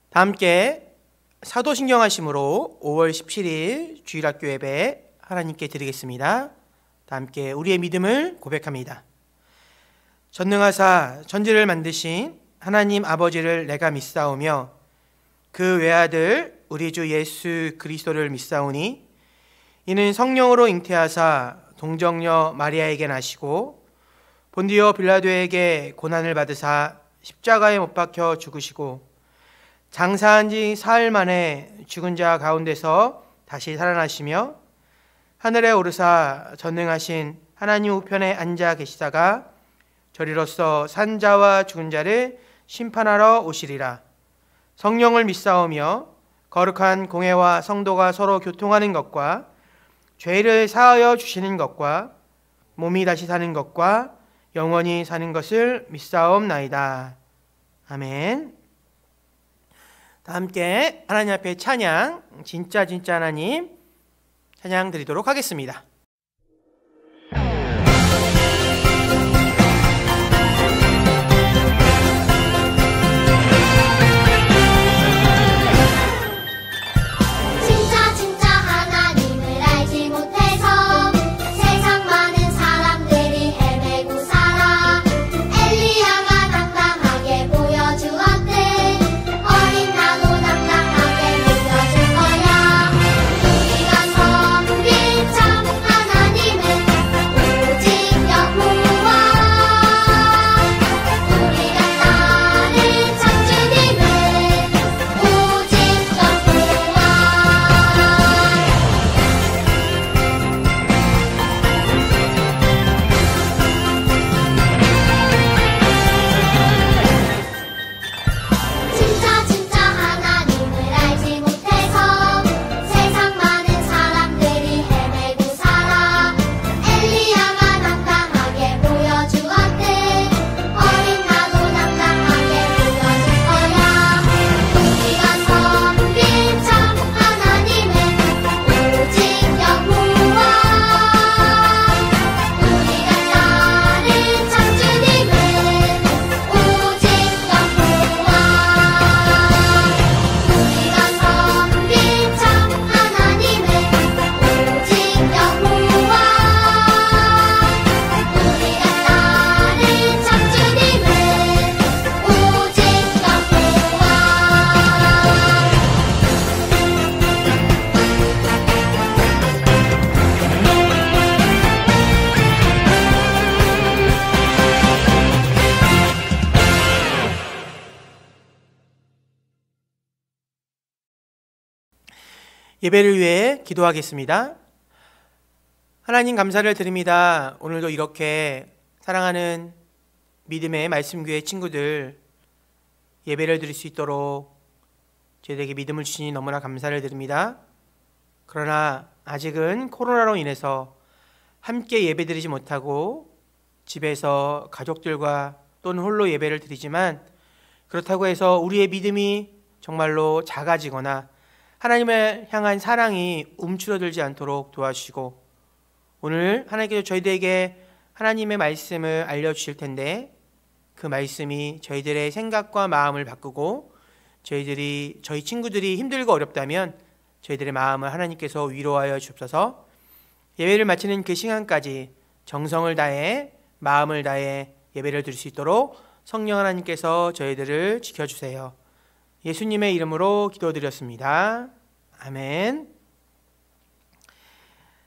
다 함께 사도신경 하심으로 5월 17일 주일학교 예배 하나님께 드리겠습니다. 다 함께 우리의 믿음을 고백합니다. 전능하사 천지를 만드신 하나님 아버지를 내가 믿사오며 그 외아들 우리 주 예수 그리스도를 믿사오니 이는 성령으로 잉태하사 동정녀 마리아에게 나시고 본디오 빌라도에게 고난을 받으사 십자가에 못 박혀 죽으시고 장사한 지 사흘 만에 죽은 자 가운데서 다시 살아나시며 하늘에 오르사 전능하신 하나님 우편에 앉아 계시다가 저리로서 산 자와 죽은 자를 심판하러 오시리라. 성령을 믿사오며 거룩한 공회와 성도가 서로 교통하는 것과 죄를 사하여 주시는 것과 몸이 다시 사는 것과 영원히 사는 것을 믿사옵나이다. 아멘. 다 함께 하나님 앞에 찬양, 진짜 하나님 찬양 드리도록 하겠습니다. 예배를 위해 기도하겠습니다. 하나님 감사를 드립니다. 오늘도 이렇게 사랑하는 믿음의 말씀교회 친구들 예배를 드릴 수 있도록 저희에게 믿음을 주시니 너무나 감사를 드립니다. 그러나 아직은 코로나로 인해서 함께 예배 드리지 못하고 집에서 가족들과 또는 홀로 예배를 드리지만 그렇다고 해서 우리의 믿음이 정말로 작아지거나 하나님을 향한 사랑이 움츠러들지 않도록 도와주시고 오늘 하나님께서 저희들에게 하나님의 말씀을 알려주실 텐데 그 말씀이 저희들의 생각과 마음을 바꾸고 저희 친구들이 힘들고 어렵다면 저희들의 마음을 하나님께서 위로하여 주옵소서. 예배를 마치는 그 시간까지 정성을 다해 마음을 다해 예배를 드릴 수 있도록 성령 하나님께서 저희들을 지켜주세요. 예수님의 이름으로 기도드렸습니다. 아멘.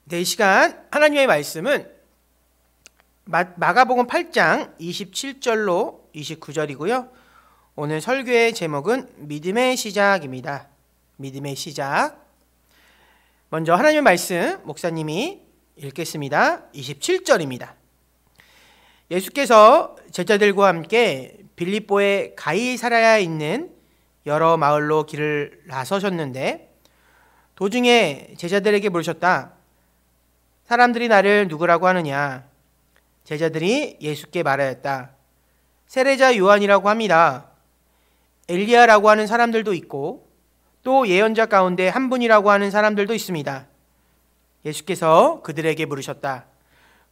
네, 이 시간 하나님의 말씀은 마가복음 8장 27절로 29절이고요. 오늘 설교의 제목은 믿음의 시작입니다. 믿음의 시작. 먼저 하나님의 말씀 목사님이 읽겠습니다. 27절입니다. 예수께서 제자들과 함께 빌립보의 가이사랴에 있는 여러 마을로 길을 나서셨는데 도중에 제자들에게 물으셨다. 사람들이 나를 누구라고 하느냐? 제자들이 예수께 말하였다. 세례자 요한이라고 합니다. 엘리야라고 하는 사람들도 있고 또 예언자 가운데 한 분이라고 하는 사람들도 있습니다. 예수께서 그들에게 물으셨다.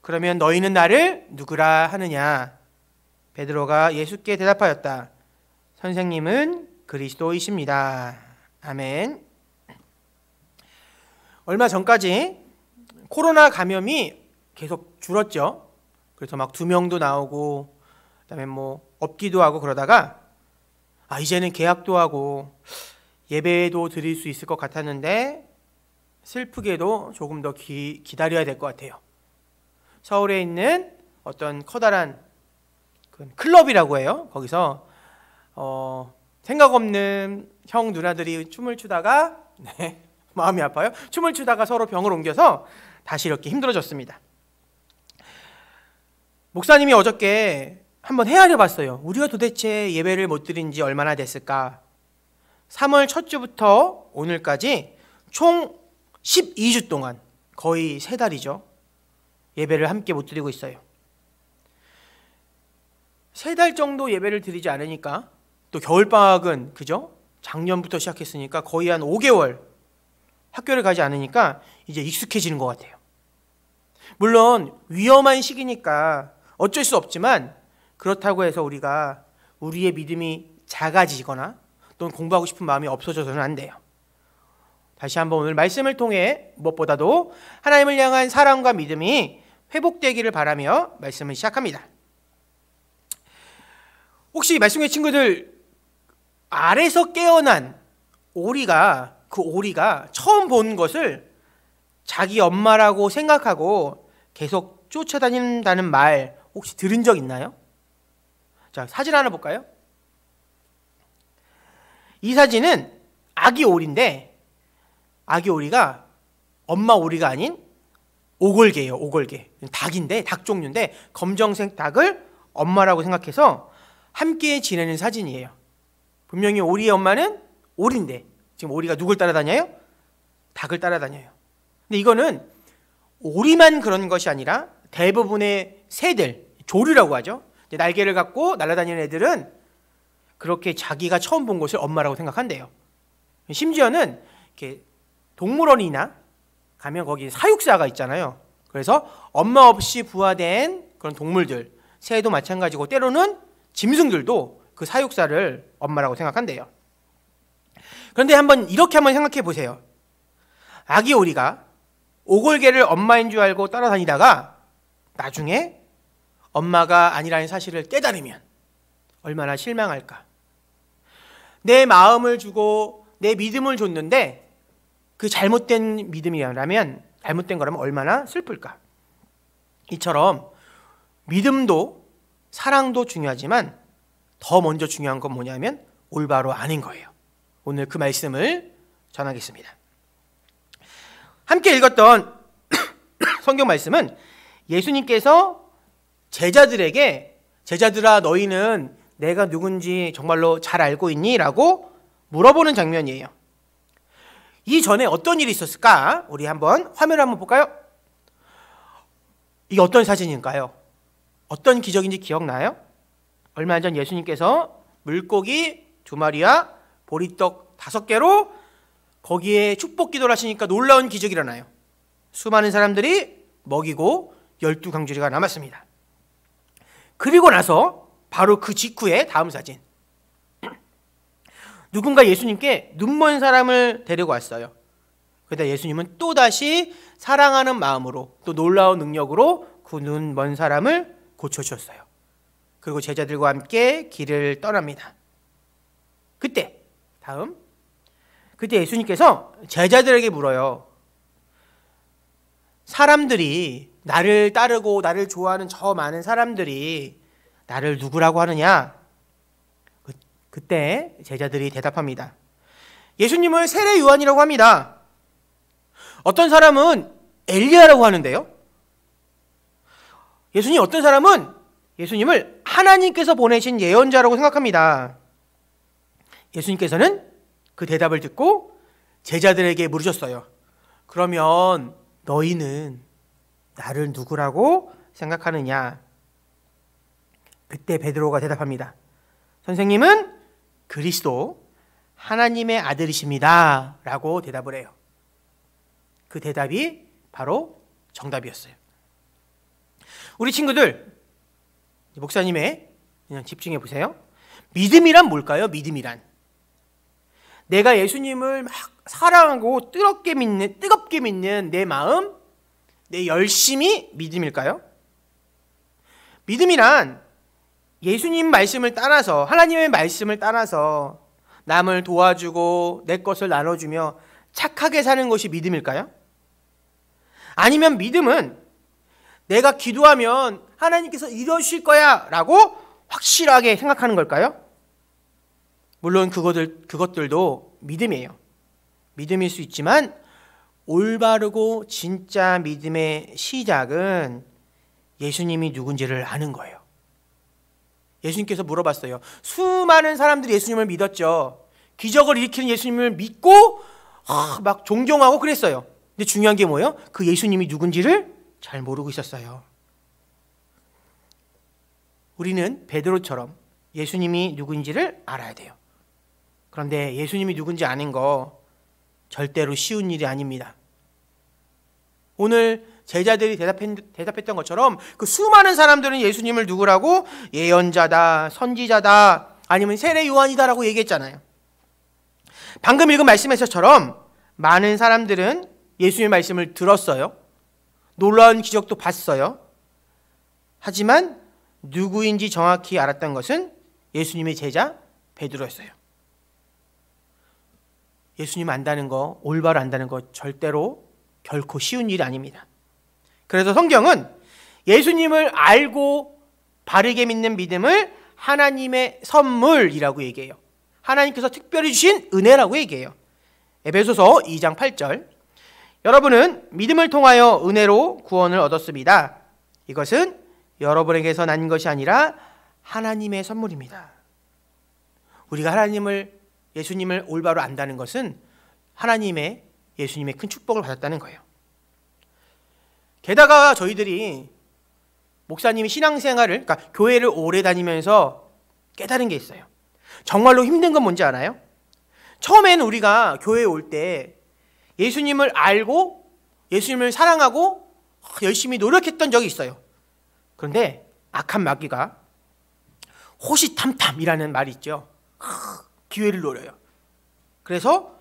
그러면 너희는 나를 누구라 하느냐? 베드로가 예수께 대답하였다. 선생님은 그리스도이십니다. 아멘. 얼마 전까지 코로나 감염이 계속 줄었죠. 그래서 막 2명도 나오고 그다음에 뭐 없기도 하고 그러다가 이제는 개학도 하고 예배도 드릴 수 있을 것 같았는데 슬프게도 조금 더 기다려야 될 것 같아요. 서울에 있는 어떤 커다란 클럽이라고 해요. 거기서 생각 없는 형 누나들이 춤을 추다가 마음이 아파요. 춤을 추다가 서로 병을 옮겨서 다시 이렇게 힘들어졌습니다. 목사님이 어저께 한번 헤아려 봤어요. 우리가 도대체 예배를 못 드린 지 얼마나 됐을까? 3월 첫 주부터 오늘까지 총 12주 동안 거의 3달이죠. 예배를 함께 못 드리고 있어요. 3달 정도 예배를 드리지 않으니까 또 겨울방학은 그죠? 작년부터 시작했으니까 거의 한 5개월 학교를 가지 않으니까 이제 익숙해지는 것 같아요. 물론 위험한 시기니까 어쩔 수 없지만 그렇다고 해서 우리가 우리의 믿음이 작아지거나 또는 공부하고 싶은 마음이 없어져서는 안 돼요. 다시 한번 오늘 말씀을 통해 무엇보다도 하나님을 향한 사랑과 믿음이 회복되기를 바라며 말씀을 시작합니다. 혹시 말씀의 친구들 알에서 깨어난 오리가 그 오리가 처음 본 것을 자기 엄마라고 생각하고 계속 쫓아다닌다는 말 혹시 들은 적 있나요? 자, 사진 하나 볼까요? 이 사진은 아기 오리인데 아기 오리가 엄마 오리가 아닌 오골개예요. 오골개. 닭인데 닭 종류인데 검정색 닭을 엄마라고 생각해서 함께 지내는 사진이에요. 분명히 오리의 엄마는 오리인데 지금 오리가 누굴 따라다녀요? 닭을 따라다녀요. 근데 이거는 오리만 그런 것이 아니라 대부분의 새들, 조류라고 하죠. 날개를 갖고 날아다니는 애들은 그렇게 자기가 처음 본 것을 엄마라고 생각한대요. 심지어는 이렇게 동물원이나 가면 거기 사육사가 있잖아요. 그래서 엄마 없이 부화된 그런 동물들, 새도 마찬가지고 때로는 짐승들도 그 사육사를 엄마라고 생각한대요. 그런데 이렇게 한번 생각해 보세요. 아기 오리가 오골개를 엄마인 줄 알고 따라다니다가 나중에 엄마가 아니라는 사실을 깨달으면 얼마나 실망할까. 내 마음을 주고 내 믿음을 줬는데 그 잘못된 믿음이라면 잘못된 거라면 얼마나 슬플까. 이처럼 믿음도 사랑도 중요하지만 더 먼저 중요한 건 뭐냐면 올바로 아는 거예요. 오늘 그 말씀을 전하겠습니다. 함께 읽었던 성경 말씀은 예수님께서 제자들에게 제자들아 너희는 내가 누군지 정말로 잘 알고 있니? 라고 물어보는 장면이에요. 이전에 어떤 일이 있었을까? 우리 한번 화면을 한번 볼까요? 이게 어떤 사진일까요? 어떤 기적인지 기억나요? 얼마 전 예수님께서 물고기 2마리와 보리떡 5개로 거기에 축복 기도를 하시니까 놀라운 기적이 일어나요. 수많은 사람들이 먹이고 12강주리가 남았습니다. 그리고 나서 바로 그 직후에 다음 사진. 누군가 예수님께 눈먼 사람을 데리고 왔어요. 그러다 예수님은 또다시 사랑하는 마음으로 또 놀라운 능력으로 그 눈먼 사람을 고쳐주셨어요. 그리고 제자들과 함께 길을 떠납니다. 그때 예수님께서 제자들에게 물어요. 사람들이 나를 따르고 나를 좋아하는 저 많은 사람들이 나를 누구라고 하느냐? 그때 제자들이 대답합니다. 예수님을 세례 요한이라고 합니다. 어떤 사람은 엘리야라고 하는데요. 어떤 사람은 예수님을 하나님께서 보내신 예언자라고 생각합니다. 예수님께서는 그 대답을 듣고 제자들에게 물으셨어요. 그러면 너희는 나를 누구라고 생각하느냐? 그때 베드로가 대답합니다. 선생님은 그리스도 하나님의 아들이십니다 라고 대답을 해요. 그 대답이 바로 정답이었어요. 우리 친구들, 목사님의 그냥 집중해 보세요. 믿음이란 뭘까요? 믿음이란 내가 예수님을 막 사랑하고 뜨겁게 믿는 내 마음, 내 열심이 믿음일까요? 믿음이란 예수님 말씀을 따라서, 하나님의 말씀을 따라서 남을 도와주고 내 것을 나눠주며 착하게 사는 것이 믿음일까요? 아니면 믿음은 내가 기도하면 하나님께서 이러실 거야 라고 확실하게 생각하는 걸까요? 물론 그것들도 믿음이에요. 믿음일 수 있지만 올바르고 진짜 믿음의 시작은 예수님이 누군지를 아는 거예요. 예수님께서 물어봤어요. 수많은 사람들이 예수님을 믿었죠. 기적을 일으키는 예수님을 믿고 막 존경하고 그랬어요. 근데 중요한 게 뭐예요? 그 예수님이 누군지를 잘 모르고 있었어요. 우리는 베드로처럼 예수님이 누군지를 알아야 돼요. 그런데 예수님이 누군지 아는 거 절대로 쉬운 일이 아닙니다. 오늘 제자들이 대답했던 것처럼 그 수많은 사람들은 예수님을 누구라고? 예언자다, 선지자다, 아니면 세례 요한이다라고 얘기했잖아요. 방금 읽은 말씀에서처럼 많은 사람들은 예수님의 말씀을 들었어요. 놀라운 기적도 봤어요. 하지만 누구인지 정확히 알았던 것은 예수님의 제자 베드로였어요. 예수님 안다는 거, 올바로 안다는 거 절대로 결코 쉬운 일이 아닙니다. 그래서 성경은 예수님을 알고 바르게 믿는 믿음을 하나님의 선물이라고 얘기해요. 하나님께서 특별히 주신 은혜라고 얘기해요. 에베소서 2장 8절. 여러분은 믿음을 통하여 은혜로 구원을 얻었습니다. 이것은 여러분에게서 난 것이 아니라 하나님의 선물입니다. 우리가 예수님을 올바로 안다는 것은 예수님의 큰 축복을 받았다는 거예요. 게다가 저희들이 목사님이 신앙생활을, 그러니까 교회를 오래 다니면서 깨달은 게 있어요. 정말로 힘든 건 뭔지 알아요? 처음에는 우리가 교회에 올 때 예수님을 알고 예수님을 사랑하고 열심히 노력했던 적이 있어요. 그런데 악한 마귀가 호시탐탐이라는 말이 있죠. 기회를 노려요. 그래서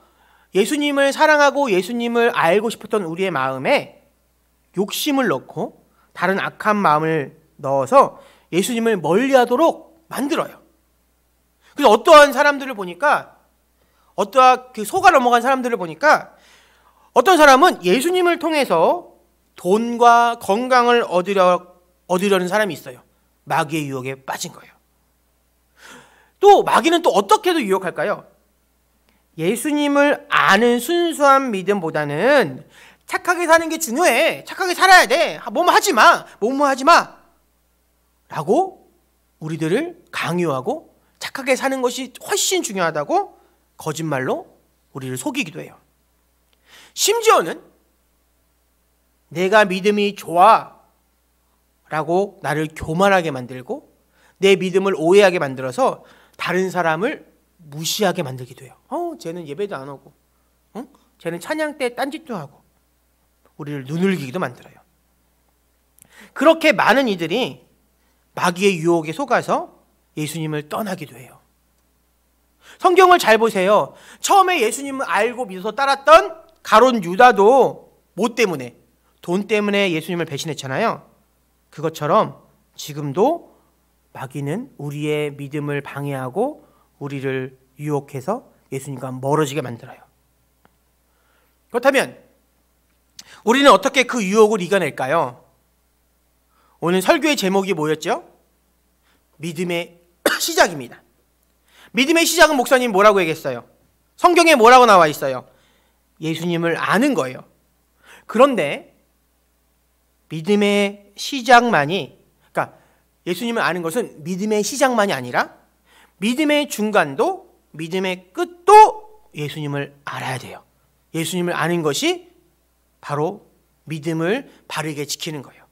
예수님을 사랑하고 예수님을 알고 싶었던 우리의 마음에 욕심을 넣고 다른 악한 마음을 넣어서 예수님을 멀리하도록 만들어요. 그래서 어떠한 사람들을 보니까, 어떠한 속아 넘어간 사람들을 보니까 어떤 사람은 예수님을 통해서 돈과 건강을 얻으려는 사람이 있어요. 마귀의 유혹에 빠진 거예요. 또 마귀는 또 어떻게도 유혹할까요? 예수님을 아는 순수한 믿음보다는 착하게 사는 게 중요해. 착하게 살아야 돼. 뭐뭐 하지 마. 라고 우리들을 강요하고 착하게 사는 것이 훨씬 중요하다고 거짓말로 우리를 속이기도 해요. 심지어는 내가 믿음이 좋아 라고 나를 교만하게 만들고 내 믿음을 오해하게 만들어서 다른 사람을 무시하게 만들기도 해요. 쟤는 예배도 안 오고, 쟤는 찬양 때 딴짓도 하고, 우리를 눈을기기도 만들어요. 그렇게 많은 이들이 마귀의 유혹에 속아서 예수님을 떠나기도 해요. 성경을 잘 보세요. 처음에 예수님을 알고 믿어서 따랐던 가룟 유다도 뭐 때문에? 돈 때문에 예수님을 배신했잖아요. 그것처럼 지금도 마귀는 우리의 믿음을 방해하고 우리를 유혹해서 예수님과 멀어지게 만들어요. 그렇다면 우리는 어떻게 그 유혹을 이겨낼까요? 오늘 설교의 제목이 뭐였죠? 믿음의 시작입니다. 믿음의 시작은 목사님 뭐라고 얘기했어요? 성경에 뭐라고 나와 있어요? 예수님을 아는 거예요. 그런데 믿음의 시작만이, 그러니까 예수님을 아는 것은 믿음의 시작만이 아니라 믿음의 중간도 믿음의 끝도 예수님을 알아야 돼요. 예수님을 아는 것이 바로 믿음을 바르게 지키는 거예요.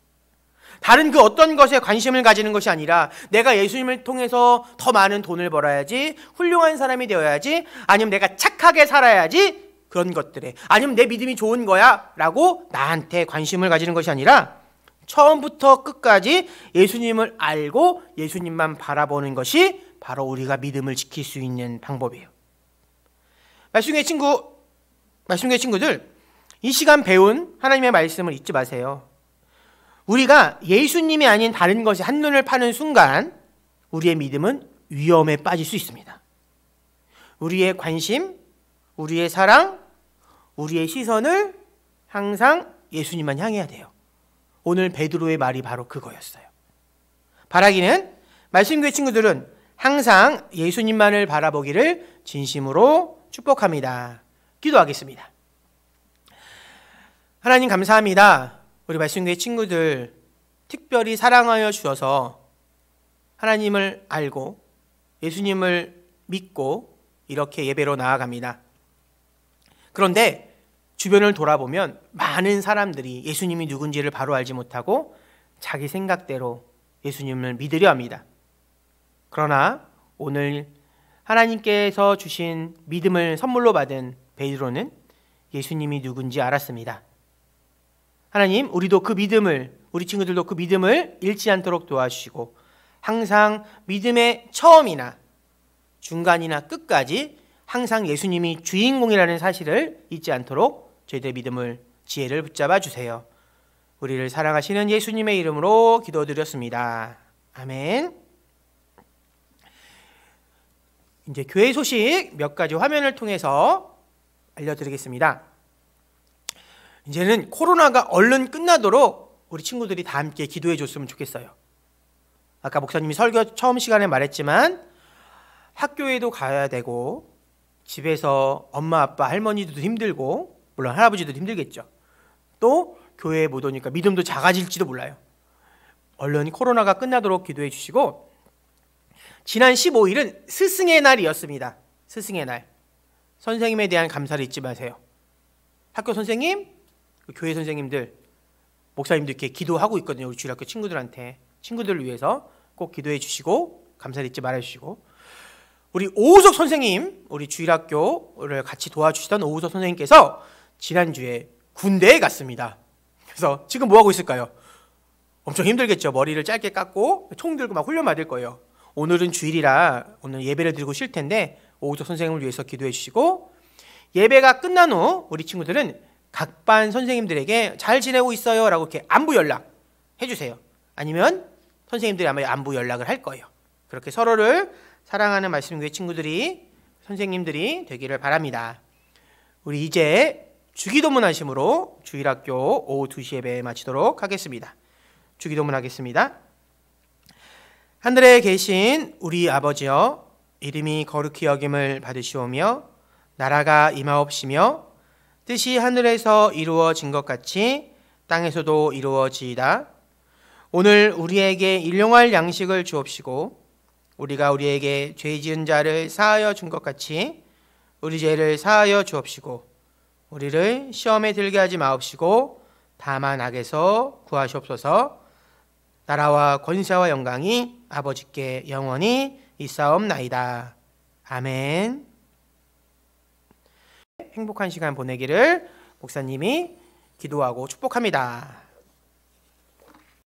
다른 그 어떤 것에 관심을 가지는 것이 아니라 내가 예수님을 통해서 더 많은 돈을 벌어야지, 훌륭한 사람이 되어야지, 아니면 내가 착하게 살아야지, 그런 것들에, 아니면 내 믿음이 좋은 거야 라고 나한테 관심을 가지는 것이 아니라 처음부터 끝까지 예수님을 알고 예수님만 바라보는 것이 바로 우리가 믿음을 지킬 수 있는 방법이에요. 말씀교회 친구들, 이 시간 배운 하나님의 말씀을 잊지 마세요. 우리가 예수님이 아닌 다른 것에 한눈을 파는 순간 우리의 믿음은 위험에 빠질 수 있습니다. 우리의 관심, 우리의 사랑, 우리의 시선을 항상 예수님만 향해야 돼요. 오늘 베드로의 말이 바로 그거였어요. 바라기는 말씀교회 친구들은 항상 예수님만을 바라보기를 진심으로 축복합니다. 기도하겠습니다. 하나님 감사합니다. 우리 말씀교회 친구들 특별히 사랑하여 주셔서 하나님을 알고 예수님을 믿고 이렇게 예배로 나아갑니다. 그런데 주변을 돌아보면 많은 사람들이 예수님이 누군지를 바로 알지 못하고 자기 생각대로 예수님을 믿으려 합니다. 그러나 오늘 하나님께서 주신 믿음을 선물로 받은 베드로는 예수님이 누군지 알았습니다. 하나님, 우리도 그 믿음을, 우리 친구들도 그 믿음을 잃지 않도록 도와주시고 항상 믿음의 처음이나 중간이나 끝까지 항상 예수님이 주인공이라는 사실을 잊지 않도록 저희들의 믿음을, 지혜를 붙잡아 주세요. 우리를 사랑하시는 예수님의 이름으로 기도드렸습니다. 아멘. 이제 교회 소식 몇 가지 화면을 통해서 알려드리겠습니다. 이제는 코로나가 얼른 끝나도록 우리 친구들이 다 함께 기도해 줬으면 좋겠어요. 아까 목사님이 설교 처음 시간에 말했지만 학교에도 가야 되고 집에서 엄마, 아빠, 할머니들도 힘들고 물론 할아버지도 힘들겠죠. 또 교회에 못 오니까 믿음도 작아질지도 몰라요. 얼른 코로나가 끝나도록 기도해 주시고, 지난 15일은 스승의 날이었습니다. 스승의 날. 선생님에 대한 감사를 잊지 마세요. 학교 선생님, 교회 선생님들, 목사님들 이렇게 기도하고 있거든요. 우리 주일학교 친구들한테. 친구들을 위해서 꼭 기도해 주시고 감사를 잊지 말아 주시고, 우리 오우석 선생님, 우리 주일학교를 같이 도와주시던 오우석 선생님께서 지난주에 군대에 갔습니다. 그래서 지금 뭐하고 있을까요? 엄청 힘들겠죠. 머리를 짧게 깎고 총 들고 막 훈련 받을 거예요. 오늘은 주일이라 오늘 예배를 드리고 쉴 텐데 오우석 선생님을 위해서 기도해 주시고, 예배가 끝난 후 우리 친구들은 각 반 선생님들에게 잘 지내고 있어요 라고 이렇게 안부 연락 해주세요. 아니면 선생님들이 아마 안부 연락을 할 거예요. 그렇게 서로를 사랑하는 말씀교회 친구들이, 선생님들이 되기를 바랍니다. 우리 이제 주기도문 하심으로 주일학교 오후 2시 예배 마치도록 하겠습니다. 주기도문 하겠습니다. 하늘에 계신 우리 아버지여, 이름이 거룩히 여김을 받으시오며 나라가 임하옵시며 뜻이 하늘에서 이루어진 것 같이 땅에서도 이루어지이다. 오늘 우리에게 일용할 양식을 주옵시고 우리가 우리에게 죄 지은 자를 사하여 준 것 같이 우리 죄를 사하여 주옵시고 우리를 시험에 들게 하지 마옵시고 다만 악에서 구하시옵소서. 나라와 권세와 영광이 아버지께 영원히 있사옵나이다. 아멘. 행복한 시간 보내기를 목사님이 기도하고 축복합니다.